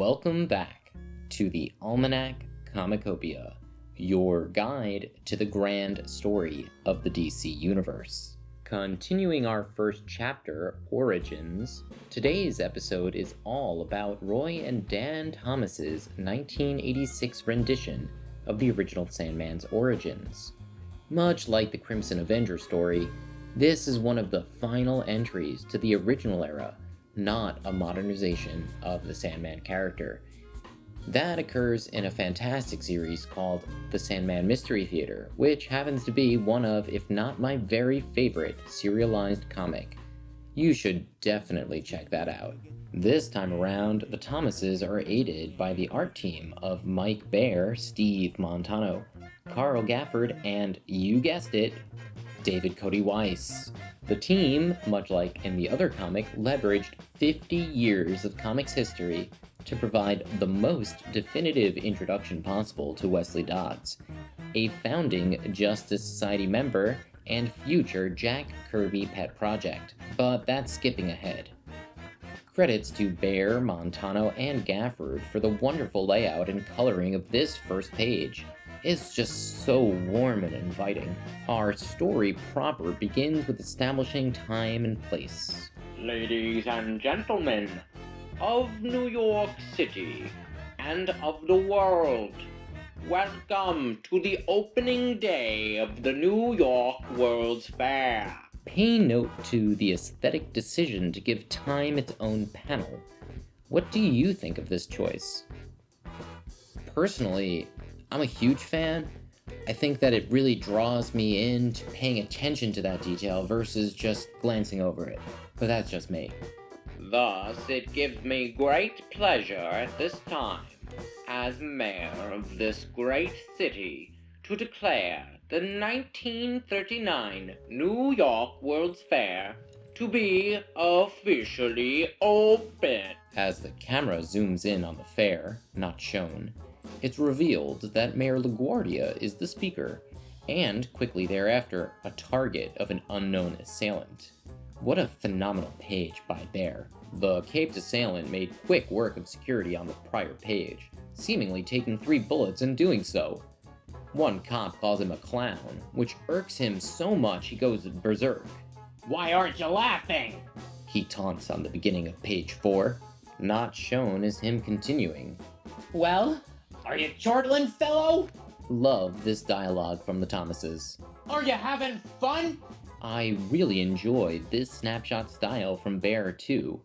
Welcome back to the Almanac Comicopia, your guide to the grand story of the DC Universe. Continuing our first chapter, Origins, today's episode is all about Roy and Dan Thomas's 1986 rendition of the original Sandman's origins. Much like the Crimson Avenger story, this is one of the final entries to the original era, not a modernization of the Sandman character. That occurs in a fantastic series called The Sandman Mystery Theater, which happens to be one of, if not my very favorite, serialized comic. You should definitely check that out. This time around, the Thomases are aided by the art team of Mike Bair, Steve Montano, Carl Gafford, and, you guessed it, David Cody Weiss. The team, much like in the other comic, leveraged 50 years of comics history to provide the most definitive introduction possible to Wesley Dodds, a founding Justice Society member and future Jack Kirby pet project. But that's skipping ahead. Credits to Bair, Montano, and Gafford for the wonderful layout and coloring of this first page. It's just so warm and inviting. Our story proper begins with establishing time and place. Ladies and gentlemen of New York City and of the world, welcome to the opening day of the New York World's Fair. Pay note to the aesthetic decision to give time its own panel. What do you think of this choice? Personally, I'm a huge fan. I think that it really draws me into paying attention to that detail versus just glancing over it. But that's just me. Thus, it gives me great pleasure at this time, as mayor of this great city, to declare the 1939 New York World's Fair to be officially open. As the camera zooms in on the fair, not shown, it's revealed that Mayor LaGuardia is the speaker, and quickly thereafter, a target of an unknown assailant. What a phenomenal page by Bair. The caped assailant made quick work of security on the prior page, seemingly taking 3 bullets in doing so. One cop calls him a clown, which irks him so much he goes berserk. Why aren't you laughing? He taunts on the beginning of page 4. Not shown is him continuing. Well, are you chortling, fellow? Love this dialogue from the Thomases. Are you having fun? I really enjoyed this snapshot style from Bair too.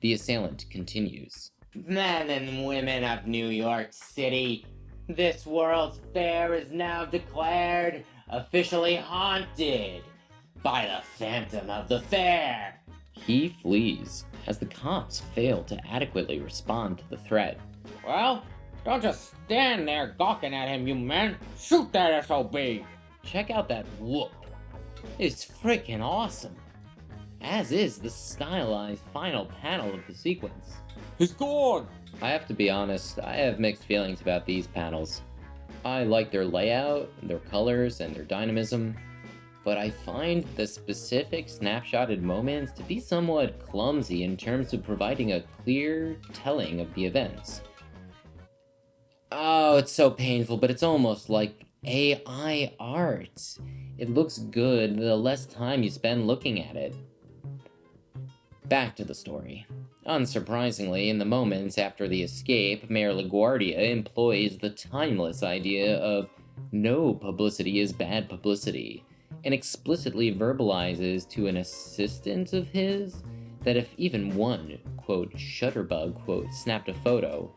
The assailant continues. Men and women of New York City, this World's Fair is now declared officially haunted by the Phantom of the Fair. He flees as the cops fail to adequately respond to the threat. Well, don't just stand there gawking at him, you men. Shoot that SOB. Check out that whoop. It's freaking awesome. As is the stylized final panel of the sequence. He's gone. I have to be honest, I have mixed feelings about these panels. I like their layout, their colors, and their dynamism, but I find the specific snapshotted moments to be somewhat clumsy in terms of providing a clear telling of the events. Oh, it's so painful, but it's almost like AI art. It looks good the less time you spend looking at it. Back to the story. Unsurprisingly, in the moments after the escape, Mayor LaGuardia employs the timeless idea of no publicity is bad publicity, and explicitly verbalizes to an assistant of his that if even one, quote, shutterbug, quote, snapped a photo,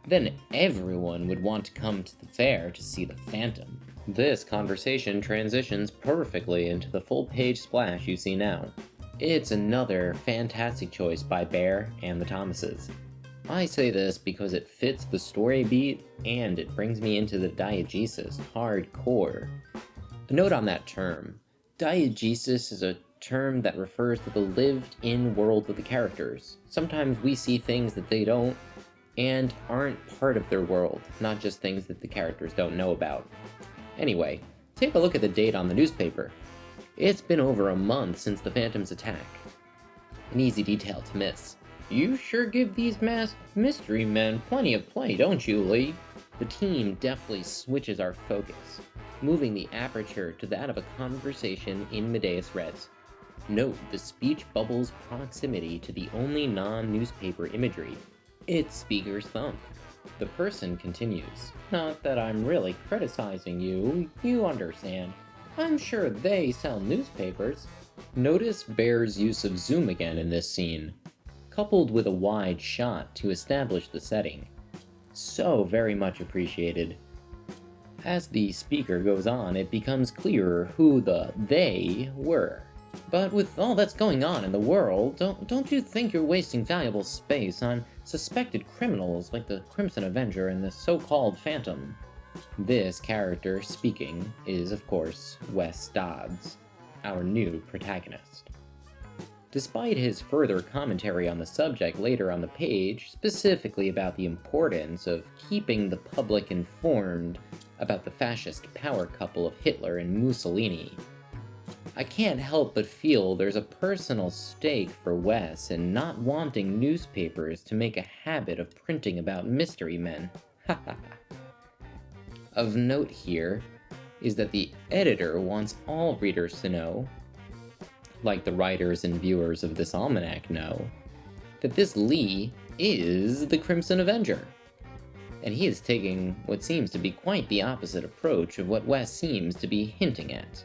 then everyone would want to come to the fair to see the Phantom. This conversation transitions perfectly into the full-page splash you see now. It's another fantastic choice by Bair and the Thomases. I say this because it fits the story beat, and it brings me into the diegesis hardcore. A note on that term. Diegesis is a term that refers to the lived-in world of the characters. Sometimes we see things that they don't, and aren't part of their world, not just things that the characters don't know about. Anyway, take a look at the date on the newspaper. It's been over a month since the Phantom's attack. An easy detail to miss. You sure give these masked mystery men plenty of play, don't you, Lee? The team deftly switches our focus, moving the aperture to that of a conversation in Medeus Res. Note the speech bubble's proximity to the only non-newspaper imagery, its speaker's thumb. The person continues, "Not that I'm really criticizing you, you understand. I'm sure they sell newspapers." Notice Bear's use of zoom again in this scene, coupled with a wide shot to establish the setting. So very much appreciated. As the speaker goes on, it becomes clearer who the "they" were. But with all that's going on in the world, don't you think you're wasting valuable space on suspected criminals like the Crimson Avenger and the so-called Phantom? This character speaking is, of course, Wes Dodds, our new protagonist. Despite his further commentary on the subject later on the page, specifically about the importance of keeping the public informed about the fascist power couple of Hitler and Mussolini, I can't help but feel there's a personal stake for Wes in not wanting newspapers to make a habit of printing about mystery men. Of note here is that the editor wants all readers to know, like the writers and viewers of this almanac know, that this Lee is the Crimson Avenger. And he is taking what seems to be quite the opposite approach of what Wes seems to be hinting at.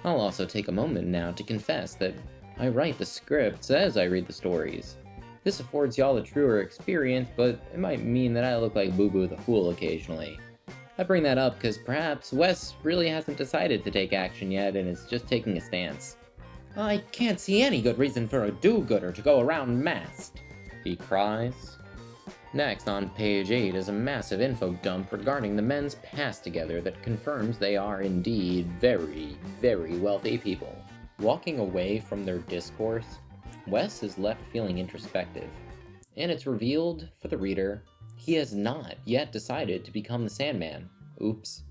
I'll also take a moment now to confess that I write the scripts as I read the stories. This affords y'all a truer experience, but it might mean that I look like Boo Boo the Fool occasionally. I bring that up because perhaps Wes really hasn't decided to take action yet and is just taking a stance. "I can't see any good reason for a do-gooder to go around masked," he cries. Next, on page 8 is a massive info dump regarding the men's past together that confirms they are indeed very, very wealthy people. Walking away from their discourse, Wes is left feeling introspective, and it's revealed for the reader he has not yet decided to become the Sandman. Oops.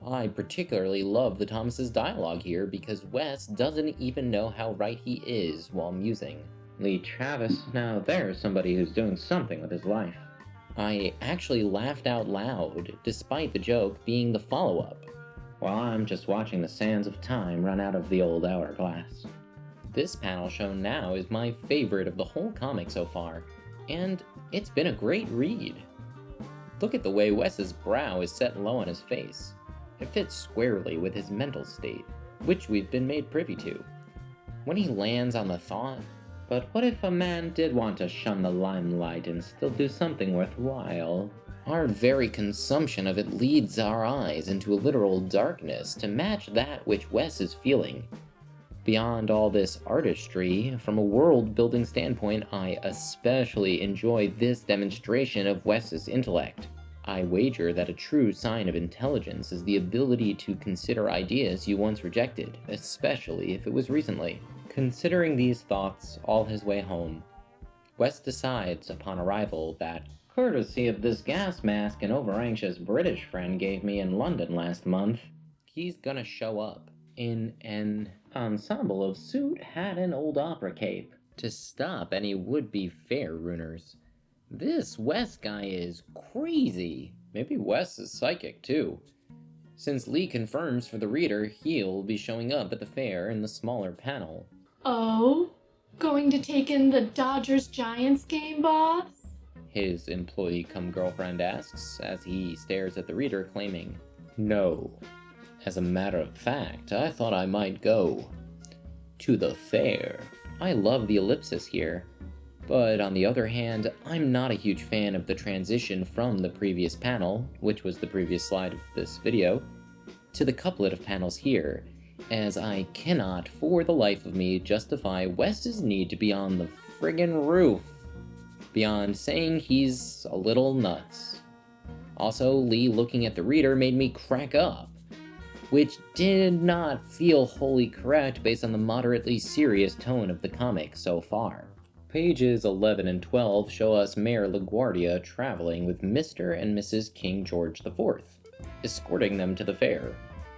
I particularly love the Thomas's dialogue here because Wes doesn't even know how right he is while musing. "Lee Travis, now there's somebody who's doing something with his life." I actually laughed out loud, despite the joke being the follow-up. "While I'm just watching the sands of time run out of the old hourglass." This panel shown now is my favorite of the whole comic so far, and it's been a great read. Look at the way Wes's brow is set low on his face. It fits squarely with his mental state, which we've been made privy to. When he lands on the thought, "But what if a man did want to shun the limelight and still do something worthwhile?" Our very consumption of it leads our eyes into a literal darkness to match that which Wes is feeling. Beyond all this artistry, from a world-building standpoint, I especially enjoy this demonstration of Wes's intellect. I wager that a true sign of intelligence is the ability to consider ideas you once rejected, especially if it was recently. Considering these thoughts all his way home, Wes decides upon arrival that, courtesy of this gas mask an over-anxious British friend gave me in London last month, he's gonna show up in an ensemble of suit, hat, and old opera cape to stop any would-be fair ruiners. This Wes guy is crazy. Maybe Wes is psychic too, since Lee confirms for the reader he'll be showing up at the fair in the smaller panel. "Oh, going to take in the Dodgers-Giants game, boss?" His employee-cum-girlfriend asks as he stares at the reader, claiming, "No. As a matter of fact, I thought I might go to the fair." I love the ellipsis here, but on the other hand, I'm not a huge fan of the transition from the previous panel, which was the previous slide of this video, to the couplet of panels here, as I cannot, for the life of me, justify Wes's need to be on the friggin' roof, beyond saying he's a little nuts. Also, Lee looking at the reader made me crack up, which did not feel wholly correct based on the moderately serious tone of the comic so far. Pages 11 and 12 show us Mayor LaGuardia traveling with Mr. and Mrs. King George IV, escorting them to the fair,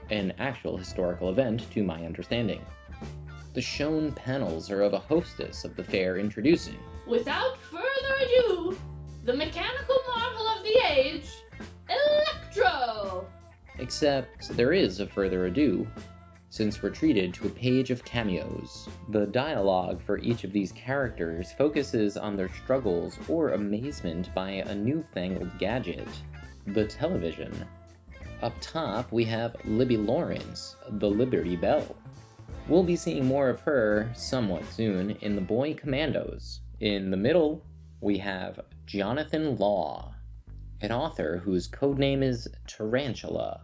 an actual historical event to my understanding. The shown panels are of a hostess of the fair introducing. Without further ado, the mechanical marvel of the age, Electro! Except there is a further ado, since we're treated to a page of cameos. The dialogue for each of these characters focuses on their struggles or amazement by a newfangled gadget, the television. Up top, we have Libby Lawrence, the Liberty Bell. We'll be seeing more of her somewhat soon in The Boy Commandos. In the middle, we have Jonathan Law, an author whose codename is Tarantula.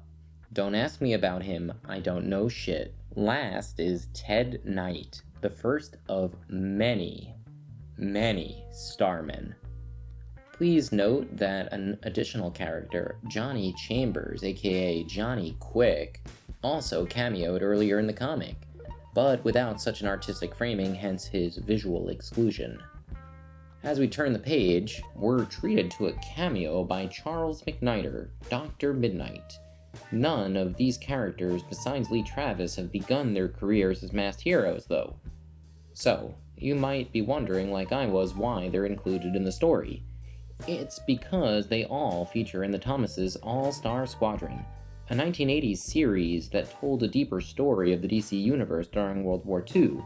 Don't ask me about him, I don't know shit. Last is Ted Knight, the first of many Starmen. Please note that an additional character, Johnny Chambers, aka Johnny Quick, also cameoed earlier in the comic, but without such an artistic framing, hence his visual exclusion. As we turn the page, we're treated to a cameo by Charles McNider, Dr. Midnight. None of these characters besides Lee Travis have begun their careers as masked heroes, though. So, you might be wondering, like I was, why they're included in the story. It's because they all feature in the Thomas' All-Star Squadron, a 1980s series that told a deeper story of the DC Universe during World War II.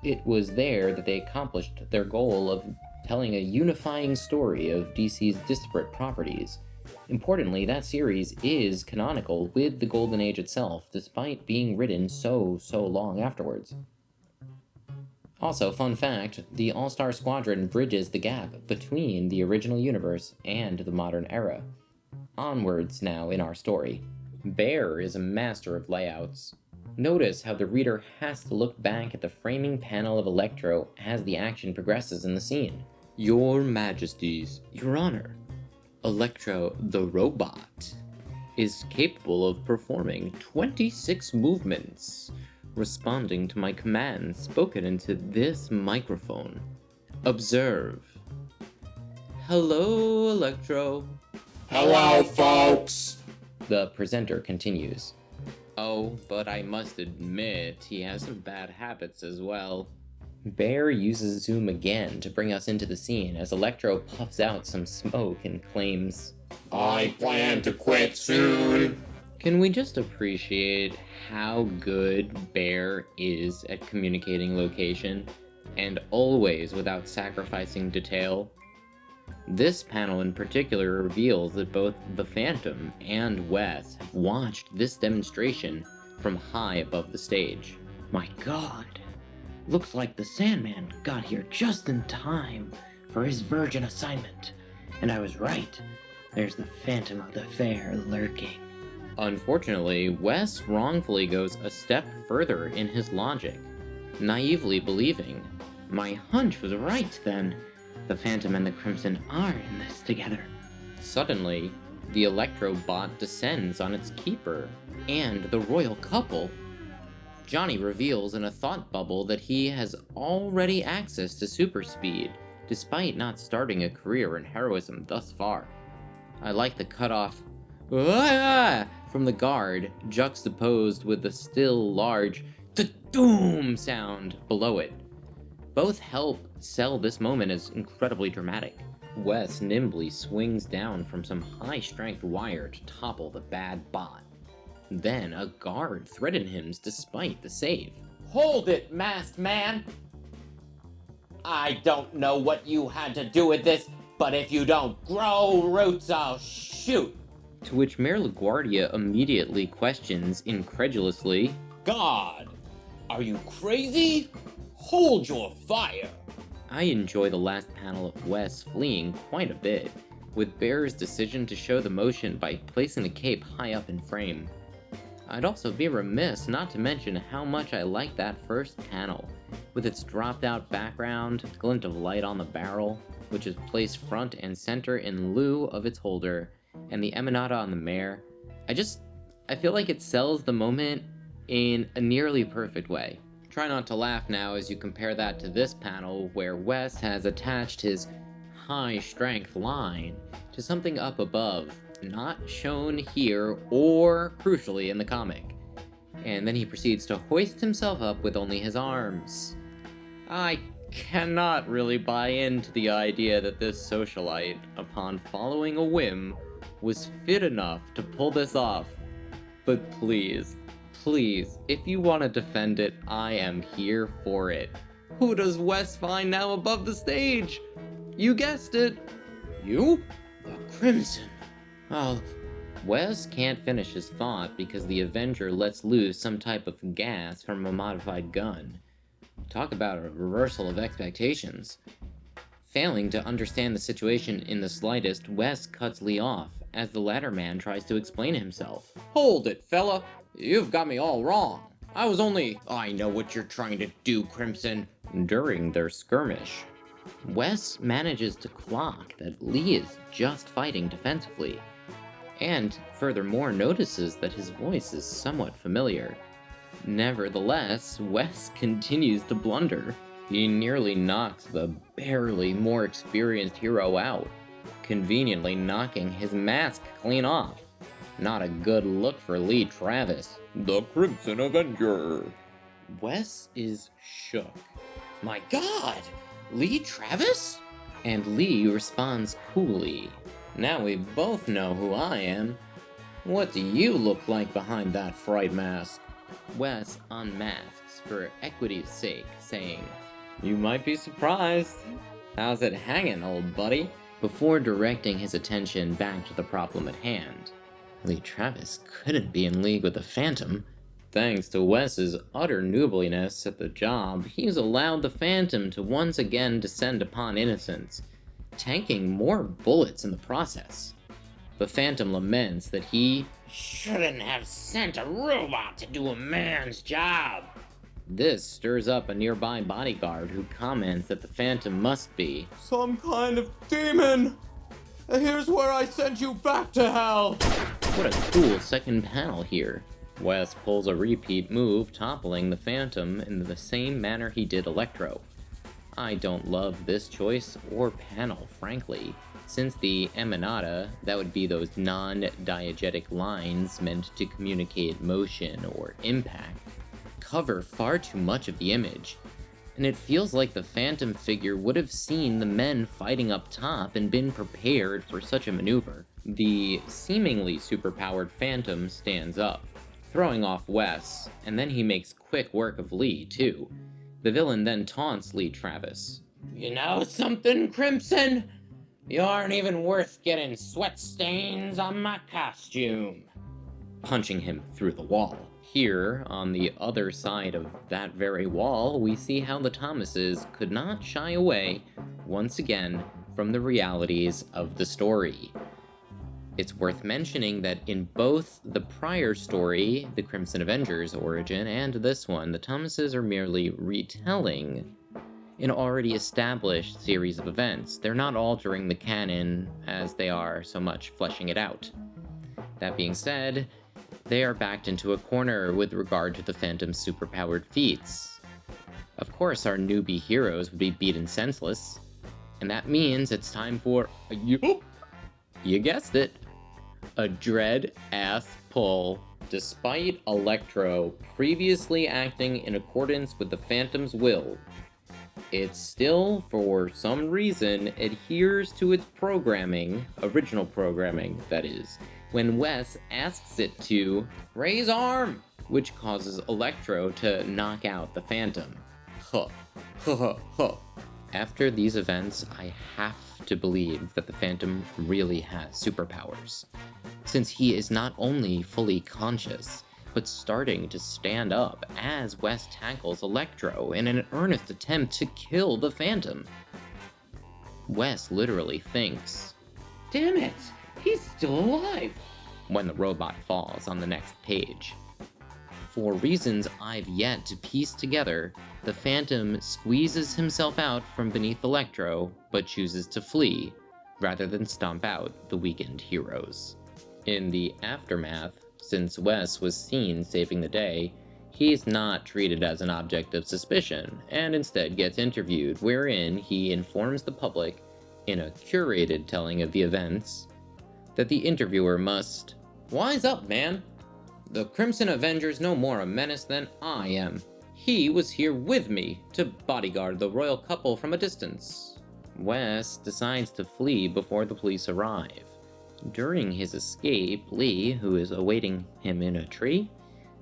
It was there that they accomplished their goal of telling a unifying story of DC's disparate properties. Importantly, that series is canonical with the Golden Age itself, despite being written so long afterwards. Also, fun fact, the All-Star Squadron bridges the gap between the original universe and the modern era. Onwards now in our story. Bear is a master of layouts. Notice how the reader has to look back at the framing panel of Electro as the action progresses in the scene. Your Majesties, Your Honor, Electro the robot is capable of performing 26 movements, responding to my commands spoken into this microphone. Observe. Hello, Electro. Hello, folks. The presenter continues. Oh, but I must admit, he has some bad habits as well. Bear uses zoom again to bring us into the scene as Electro puffs out some smoke and claims, I plan to quit soon. Can we just appreciate how good Bear is at communicating location, and always without sacrificing detail? This panel in particular reveals that both the Phantom and Wes have watched this demonstration from high above the stage. My god, looks like the Sandman got here just in time for his virgin assignment. And I was right, there's the Phantom of the Fair lurking. Unfortunately, Wes wrongfully goes a step further in his logic, naively believing, my hunch was right then. The Phantom and the Crimson are in this together. Suddenly, the Electro bot descends on its keeper, and the royal couple. Johnny reveals in a thought bubble that he has already access to super speed, despite not starting a career in heroism thus far. I like the cutoff from the guard, juxtaposed with the still large doom sound below it. Both help sell this moment as incredibly dramatic. Wes nimbly swings down from some high-strength wire to topple the bad bot. Then a guard threatens him despite the save. Hold it, masked man! I don't know what you had to do with this, but if you don't grow roots, I'll shoot! To which Mayor LaGuardia immediately questions incredulously, God, are you crazy? Hold your fire! I enjoy the last panel of Wes fleeing quite a bit, with Bear's decision to show the motion by placing the cape high up in frame. I'd also be remiss not to mention how much I like that first panel, with its dropped out background, glint of light on the barrel, which is placed front and center in lieu of its holder, and the Emanata on the mare. I feel like it sells the moment in a nearly perfect way. Try not to laugh now as you compare that to this panel where Wes has attached his high-strength line to something up above, not shown here or, crucially, in the comic. and then he proceeds to hoist himself up with only his arms. I cannot really buy into the idea that this socialite, upon following a whim, was fit enough to pull this off. But please, if you want to defend it, I am here for it. Who does Wes find now above the stage? You guessed it. You? The Crimson. Oh, Wes can't finish his thought because the Avenger lets loose some type of gas from a modified gun. Talk about a reversal of expectations. Failing to understand the situation in the slightest, Wes cuts Lee off as the latter man tries to explain himself. Hold it, fella. You've got me all wrong. I know what you're trying to do, Crimson. During their skirmish, Wes manages to clock that Lee is just fighting defensively, and furthermore notices that his voice is somewhat familiar. Nevertheless, Wes continues to blunder. He nearly knocks the barely more experienced hero out, conveniently knocking his mask clean off. Not a good look for Lee Travis, the Crimson Avenger. Wes is shook. My God! Lee Travis? And Lee responds coolly. Now we both know who I am. What do you look like behind that fright mask? Wes unmasks for equity's sake, saying, You might be surprised. How's it hanging, old buddy? Before directing his attention back to the problem at hand. Lee Travis couldn't be in league with the Phantom. Thanks to Wes's utter noobliness at the job, he's allowed the Phantom to once again descend upon innocents, tanking more bullets in the process. The Phantom laments that he shouldn't have sent a robot to do a man's job. This stirs up a nearby bodyguard who comments that the Phantom must be some kind of demon. Here's where I send you back to hell. What a cool second panel here. Wes pulls a repeat move, toppling the Phantom in the same manner he did Electro. I don't love this choice or panel, frankly, since the emanata, that would be those non-diegetic lines meant to communicate motion or impact, cover far too much of the image, and it feels like the Phantom figure would have seen the men fighting up top and been prepared for such a maneuver. The seemingly superpowered Phantom stands up, throwing off Wes, and then he makes quick work of Lee, too. The villain then taunts Lee Travis. You know something, Crimson? You aren't even worth getting sweat stains on my costume. Punching him through the wall. Here, on the other side of that very wall, we see how the Thomases could not shy away, once again, from the realities of the story. It's worth mentioning that in both the prior story, the Crimson Avengers origin, and this one, the Thomases are merely retelling an already established series of events. They're not altering the canon as they are so much fleshing it out. That being said, they are backed into a corner with regard to the Phantom's superpowered feats. Of course, our newbie heroes would be beaten senseless, and that means it's time for a you guessed it, a dread-ass pull. Despite Electro previously acting in accordance with the Phantom's will, it still, for some reason, adheres to its programming, original programming, that is, when Wes asks it to raise arm, which causes Electro to knock out the Phantom. After these events, I have to believe that the Phantom really has superpowers, since he is not only fully conscious, but starting to stand up as Wes tackles Electro in an earnest attempt to kill the Phantom. Wes literally thinks, damn it, he's still alive, when the robot falls on the next page. For reasons I've yet to piece together, the Phantom squeezes himself out from beneath Electro, but chooses to flee, rather than stomp out the weakened heroes. In the aftermath, since Wes was seen saving the day, he's not treated as an object of suspicion, and instead gets interviewed, wherein he informs the public, in a curated telling of the events, that the interviewer must wise up, man. The Crimson Avenger's no more a menace than I am. He was here with me to bodyguard the royal couple from a distance. Wes decides to flee before the police arrive. During his escape, Lee, who is awaiting him in a tree,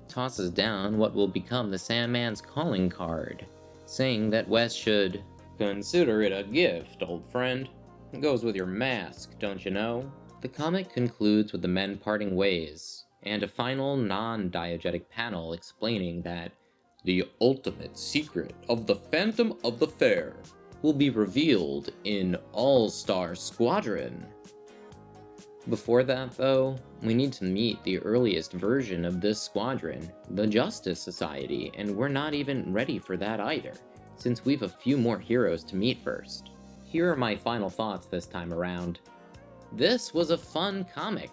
tosses down what will become the Sandman's calling card, saying that Wes should consider it a gift, old friend. It goes with your mask, don't you know? The comic concludes with the men parting ways, and a final non-diegetic panel explaining that the ultimate secret of the Phantom of the Fair will be revealed in All-Star Squadron. Before that, though, we need to meet the earliest version of this squadron, the Justice Society, and we're not even ready for that either, since we've a few more heroes to meet first. Here are my final thoughts this time around. This was a fun comic.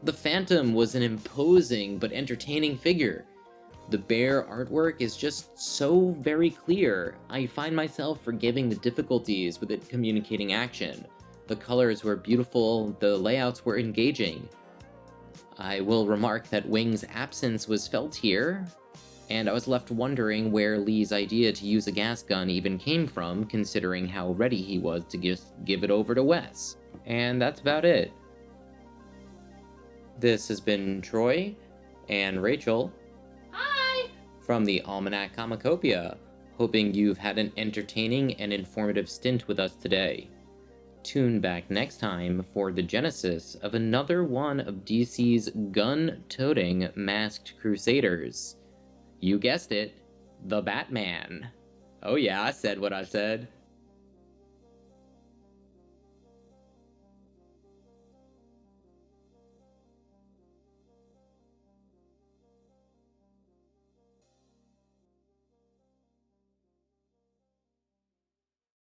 The Phantom was an imposing but entertaining figure. The Bear artwork is just so very clear. I find myself forgiving the difficulties with it communicating action. The colors were beautiful, the layouts were engaging. I will remark that Wing's absence was felt here, and I was left wondering where Lee's idea to use a gas gun even came from, considering how ready he was to just give it over to Wes. And that's about it. This has been Troy and Rachel. Hi! From the Almanac Comicopia, hoping you've had an entertaining and informative stint with us today. Tune back next time for the genesis of another one of DC's gun-toting masked crusaders. You guessed it, the Batman. Oh yeah, I said what I said.